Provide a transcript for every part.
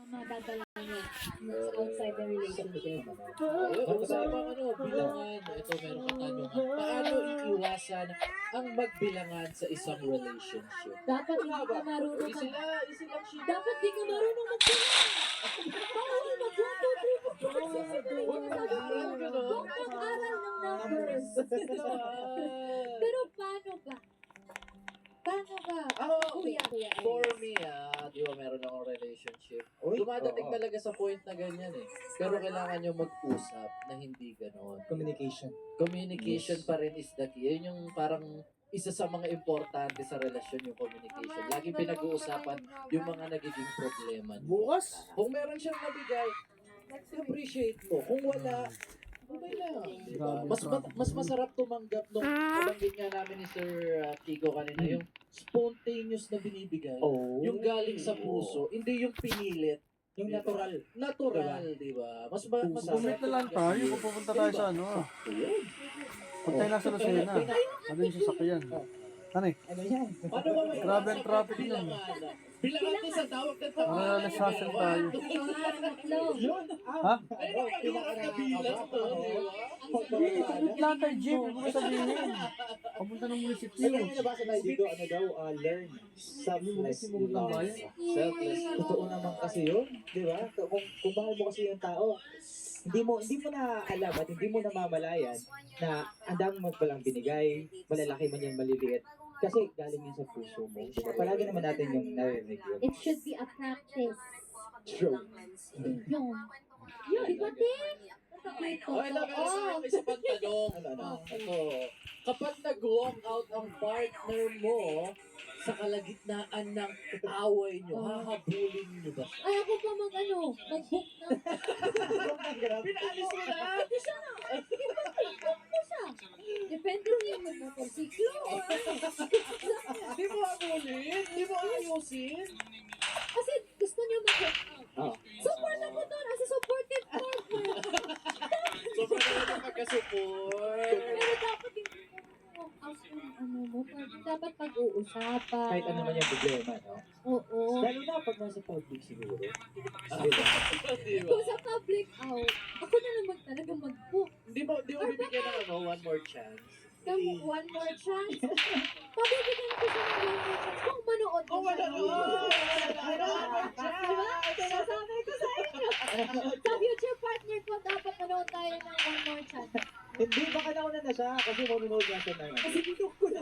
madadala niya outside the relationship. Usapang bilangan. Ito, meron katanungan. Paano iiwasan ang magbilangan sa isang relationship? Dapat hindi ka marunong Easy lang siya. Dapat di ka marunong magbilang. Bawal mag 1, 2, 3, 4, 5, 6, 7, 8. Huwag mag-aral ng numbers. Pero paano ba? Kuya. For me, di ba meron akong relationship. Dumadating talaga sa point na ganyan eh. Pero kailangan nyo mag-usap na hindi ganon. Communication pa rin is the key. Yun yung parang isa sa mga importante sa relasyon, yung communication. Lagi pinag-uusapan yung mga nagiging problema niyo. Bukas? Kung meron siyang nabigay, appreciate mo. Kung wala, okay lang. Diba? Mas masarap tumanggap nung nabanggit nga namin ni Sir Tigo kanina, yung spontaneous na binibigay. Yung galing sa puso, hindi yung pinilit. Yung Diba? Natural, di ba? Mas masarap. Bumit na lang tayo kung pupunta tayo sa ano. Pag tayo nasa Lucena, ano yung sasakyan? Ano eh? Ano yan? Paano ba may Grabe ang traffic bilangan? nun. Bilangan din sa tawag ng tawag. nag-hustle tayo. Yun? Ha? Pinakabilang to, di ba? Lahat tayo jeep, huwag mo sabihin. Papunta ng munisipyo. Ano yung nabasa tayo dito? Ano daw? Learn selfless love. Selfless. Totoo naman kasi yun. Di ba? Kung mahal mo kasi yung tao, hindi mo na alam at hindi mo namamalayan na ang dami mo palang binigay, malalaki man yan maliliit. Kasi galing yun sa puso mo. Diba? Palagi naman natin yung narinig yun. It should be a practice. True. Yun, di ba, Tim? Okay lang, pero isa pang tanong. Ito. Kapag nag-walk out ang partner mo sa kalagitnaan ng away nyo, hahabulin nyo ba siya? Ay, ako pa mag-book na. Pinaalis mo na? Pwede siya na. I-book mo siya. Depende niya mag-motorsiklo. Di mo habulin? Di mo ayusin? Kasi gusto niya mag-book out. Support ako doon as a supportive partner. Sobrang naman magka-support. Pero dapat hindi mo out yung mo. Dapat pag-uusapan. Kahit ano man yung problema, no? Oo. Lalo na pag nasa public siguro. Di ba? Kung sa public out, ako na naman talaga mag-book. Di mo bibigyan ng one more chance. One more chance. Pabibigyan ko siya ng one more chance kung manood ko siya. Diba? Sinasabi ko sa inyo. Sa future partner ko, dapat manood tayo ng one more chance. Hindi, baka nauna na siya kasi manunood niya siya na yun. Kasi binok ko na.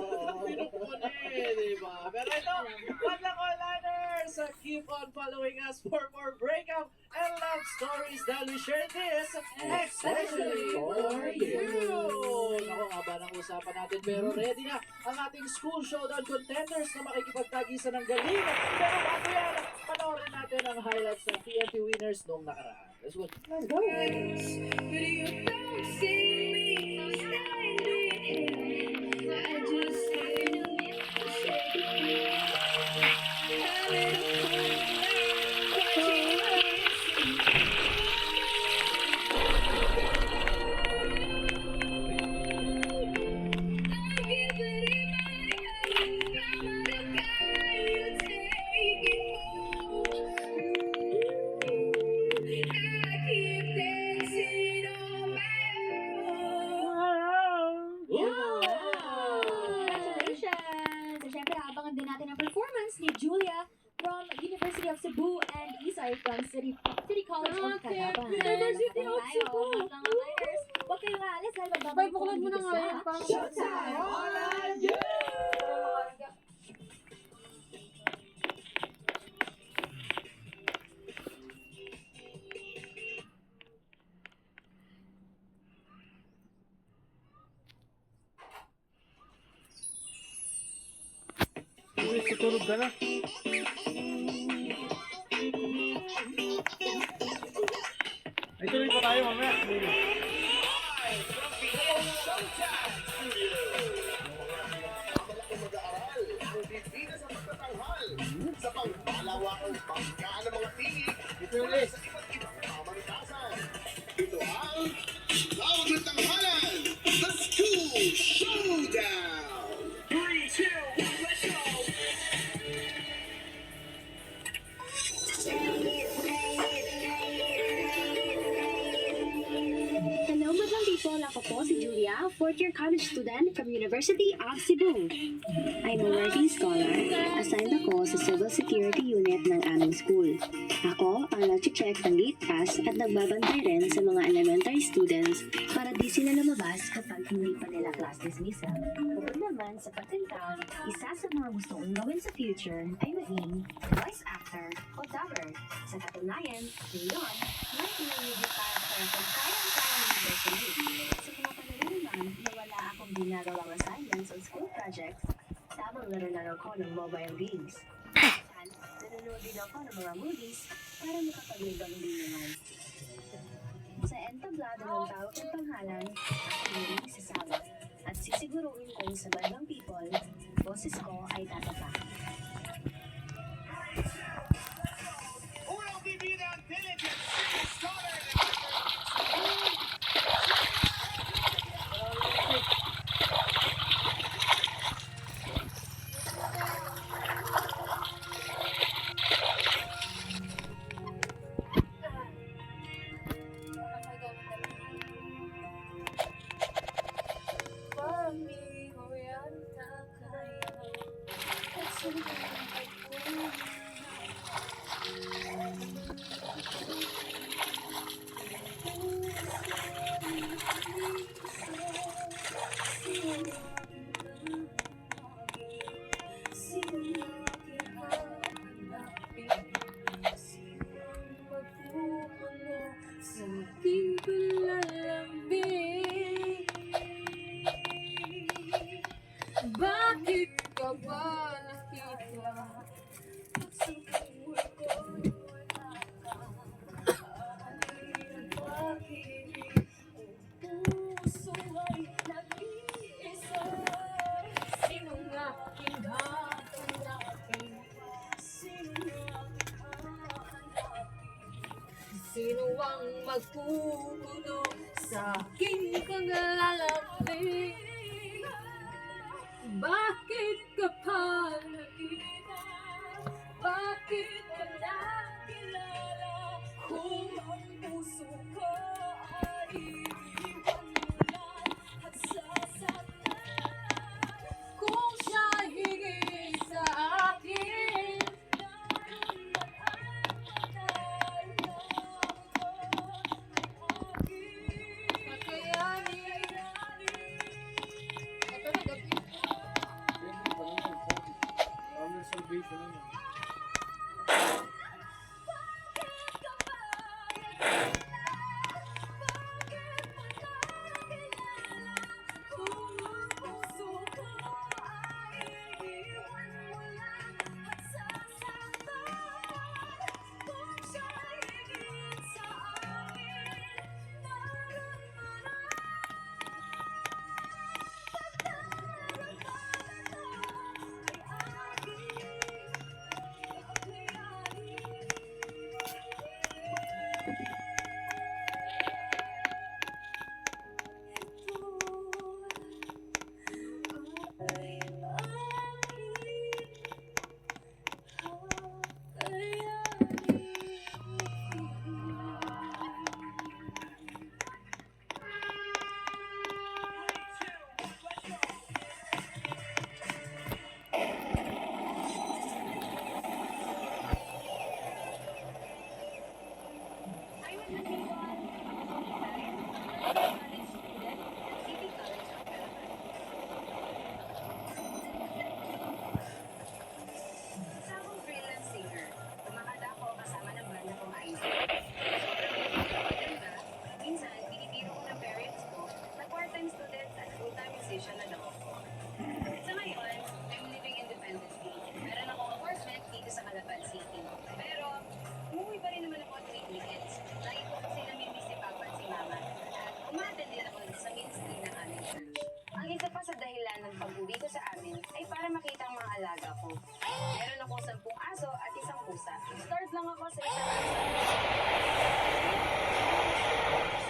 Di ba? Pero ito, one lang all-liners! Keep on following us for more breakup and love stories that we share this, especially for you! Ako nga ba ng usapan natin, pero ready na ang ating school showdown contenders na makikipagtagisan ng galing. Pero bago yan, panoorin natin ang highlights ng TNT winners noong nakaraan. Let's go! Let's go! Congratulations! So, syempre, abangan din natin ang performance ni Julia from University of Cebu and Isay from City College of Calaban. University of Cebu! Huwag kayong aalis dahil magbabalik po kami dito sa Showtime! Alright, yeah! Tutulog ka na. Ay, tuloy pa tayo mamaya. Sa pangmalawakang pagkaan ng mga tinig Ito ulit. sa iba't ibang pamantasan. Ito ang Tawag ng Tanghalan, The School Showdown! 3, 2, 1, let's go! fourth-year college student from University of Cebu. I'm a working scholar. Assigned ako sa Civil Security Unit ng aming school. Ako ang nag-check ng gate pass at nagbabantay rin sa mga elementary students para di sila lumabas kapag hindi pa nila class dismissal. Bukod naman sa pagkanta, isa sa mga gusto kong gawin sa future ay maging voice actor o dubber. Sa katunayan, ngayon, may pinamili para kung kaya-kaya ng university. Sa mga panahon naman na wala akong ginagawang assignments on school projects, tamang laro-laro ko ng mobile games. Minsan, nanonood din ako ng mga movies para makapaglibang din naman. Sa entablado ng tawag ng panghalan, ako muling sasama at sisiguruhin kong sa bandang people, boses ko ay tatatak. Unang bibida ang diligent scholar. Bakit ka ba nakita? Sa buhay ko wala ka. Bakit ang puso ay nag-iisa? Sinong aking hahanapin? Sinong aking hahanapin? Sino ang magpupuno sa aking paglalambing? Bakit ka pa nakita? Bakit ka nakilala? Kung ang puso ko ay iniwan mo lang at sasaktan. Kung siya higit sa akin, naroon man ang panay na ito ay aking kakayanin. Ito na gabi. Salvation naman. alaga ko. Meron ako 10 aso at 1 pusa. Start lang ako sa isang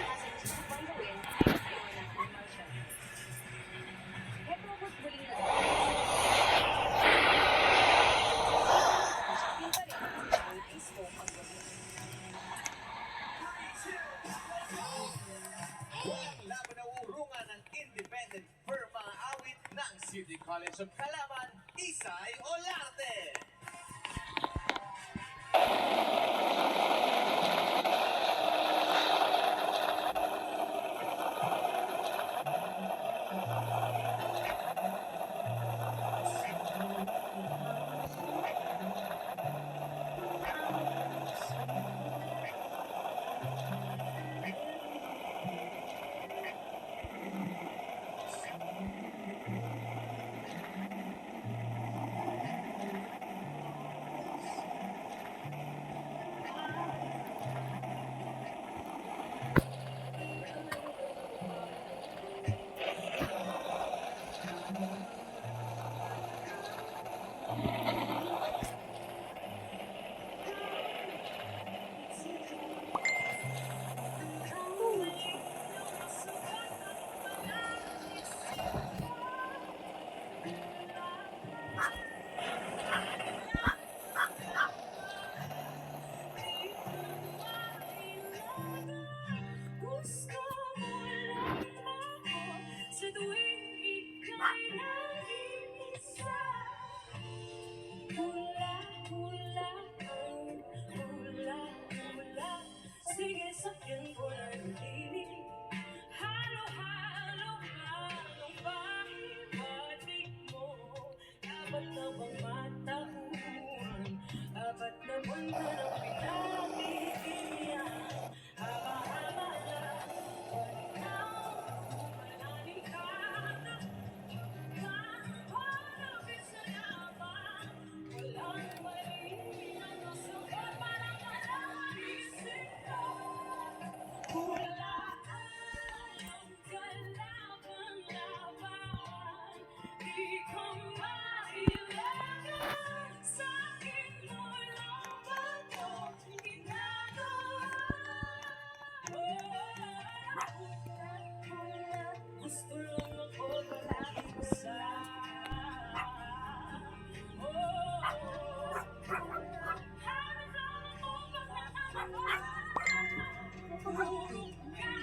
kasi gusto ko pang gawin ay ayaw na normal siya. Heto ako't huling lang. Yun pa rin ang nais ko pag-gawin. Walang laban na urungan ng independent College of Kalaban, Isay Olarte. Gusto mo lang ako sa tuwing ika'y nag-iisa. Hula, hula, hula, hula. Sige, sakyan ko na yung tinig. Halo, halo, halo, pahiwatig mo. Dapat na bang matauhan? Dapat na bang ka ng pinagbibigyan? Haba-haba na, ikaw, mananalig ka na. Kahanapin sa laban, walang mali na nasukat, parang malaisip ka. Hulaan ang kalaban-laban, di ka mailagan. Sa'kin mo lang ako ginagawa. Gusto lang ako palagi kasama. Hanap lang ako pagkakataon. Puro ka, puro ka.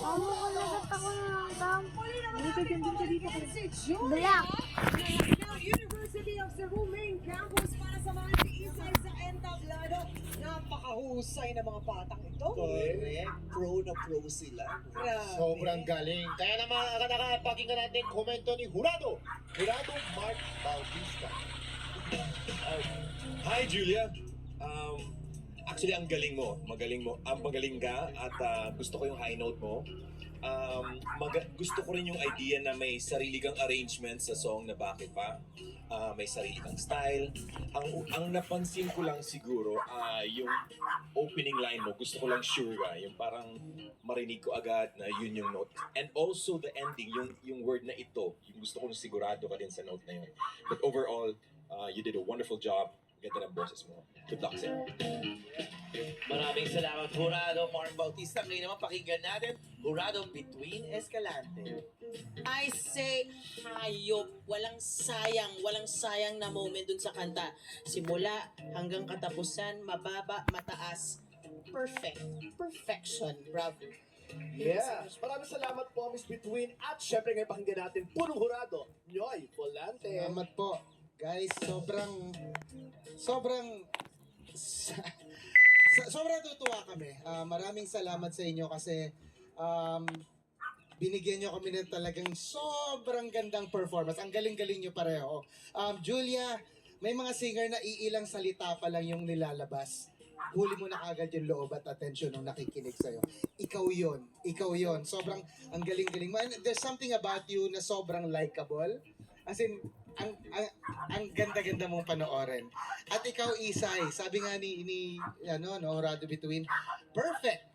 Nalulot ka, kung di pa Black. Now, University of Cebu main campus para sa mga tiisay sa entablado. Napakahusay na mga batang ito. Correct. Pro na pro sila. Grabe. Sobrang galing. Kaya naman nakapakinggan natin komento ni Jurado. Jurado Mark Bautista. Hi, Julia. Actually, ang galing mo. Magaling mo. Magaling ka at gusto ko yung high note mo. Gusto ko rin yung idea na may sarili kang arrangement sa song na Bakit Pa. May sarili kang style. Ang napansin ko lang siguro, yung opening line mo, gusto ko lang sure ka. Yung parang marinig ko agad na yun yung note. And also the ending, yung word na ito, yung gusto ko sigurado ka din sa note na yun. But overall, you did a wonderful job. Ganda ng boses mo. Good luck sa'yo. Maraming salamat, Jurado Mark Bautista. Ngayon naman pakinggan natin, Jurado Between Escalante. I say, hayop, walang sayang na moment dun sa kanta. Simula hanggang katapusan, mababa, mataas. Perfection. Bravo. Yes. Maraming salamat po, Miss Between. At syempre ngayon pakinggan natin, punong Jurado, Noy Volante. Salamat po. Guys, sobrang tutuwa kami. Maraming salamat sa inyo kasi binigyan nyo kami ng talagang sobrang gandang performance. Ang galing-galing nyo pareho. Julia, may mga singer na iilang salita pa lang yung nilalabas. Huli mo na agad yung loob at attention ng nakikinig sa'yo. Ikaw yon. Sobrang ang galing-galing mo. And there's something about you na sobrang likable. As in, ang ganda-ganda mong panoorin. At ikaw, Isay, sabi nga ni Horado Bituin, perfect.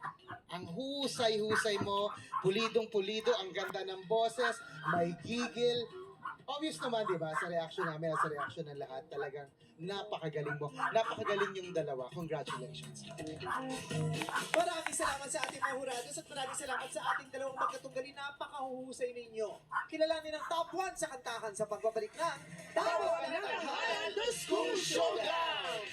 Ang husay-husay mo, pulidong-pulido, ang ganda ng boses, may gigil. Obvious naman, di ba, sa reaction namin at sa reaction ng lahat, talagang napakagaling mo. Napakagaling yung dalawa. Congratulations. Maraming salamat sa ating mga hurados at maraming salamat sa ating dalawang magkatunggali. Napakahuhusay ninyo. Kilalanin ang top 1 sa kantahan sa pagbabalik ng Tawa ng Tanghalan, The School Showdown!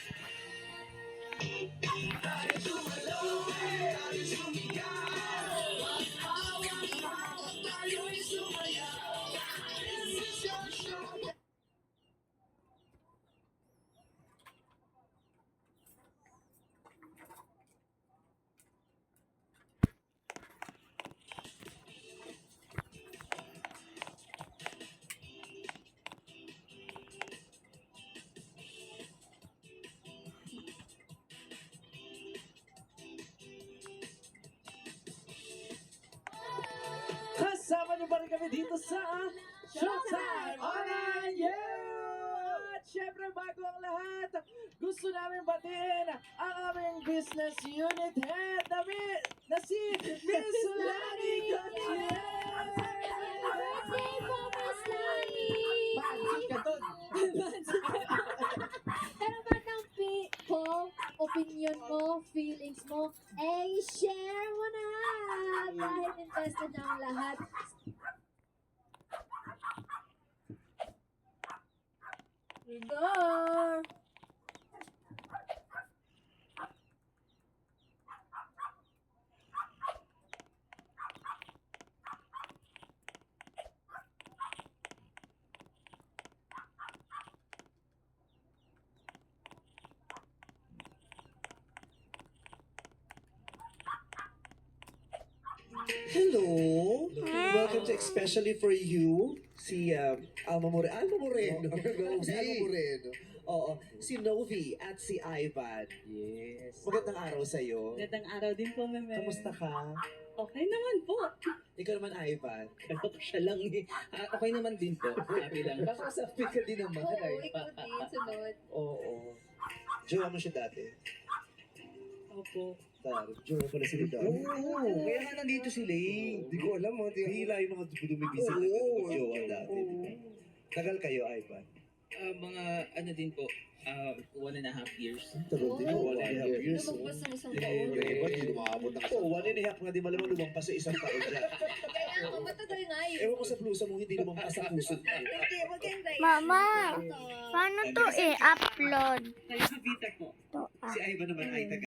Kasama niyo pa rin kami dito sa Showtime Online You! At syempre bago ang lahat, gusto namin batiin ang aming business unit head na si Miss Lani Gutierrez! Birthday po, Miss Lani! Bakit ka doon? Pero ba't ang opinion mo, feelings mo, share mo na! Dahil invested na ang lahat. Igor! Hello! Welcome to Especially For You, si Alma Moreno. Si Alma Moreno. Oo, si Novi at si Ivan. Yes. Magandang araw sa'yo. Magandang araw din po, Meme. Kamusta ka? Okay naman po. Ikaw naman, Ivan. Siya lang eh. Okay naman din po. Happy lang. Kakasabi ka din naman, Oo, Ivan. ikaw din, sunod. Oo. Jowa mo siya dati? Opo. Jowa pala sila dati. Oo, kaya nga nandito sila eh. Hindi ko alam mo. Hila yung mga dumibisita na jowa dati. Tagal kayo, Ivan. Mga ano din po, 1.5 years. Tagal din mo, 1.5 years. Lumagpas ng isang Yung taon. iba, hindi lumabot na kasi. 1.5 nga, di malamang lumampas sa isang taon dyan. Kaya ako, matagal nga yun. Ewan ko sa blusa mo, hindi lumampas sa puso. Hindi, maganda yun. Mama, paano to i-upload? Si Ivan naman ay taga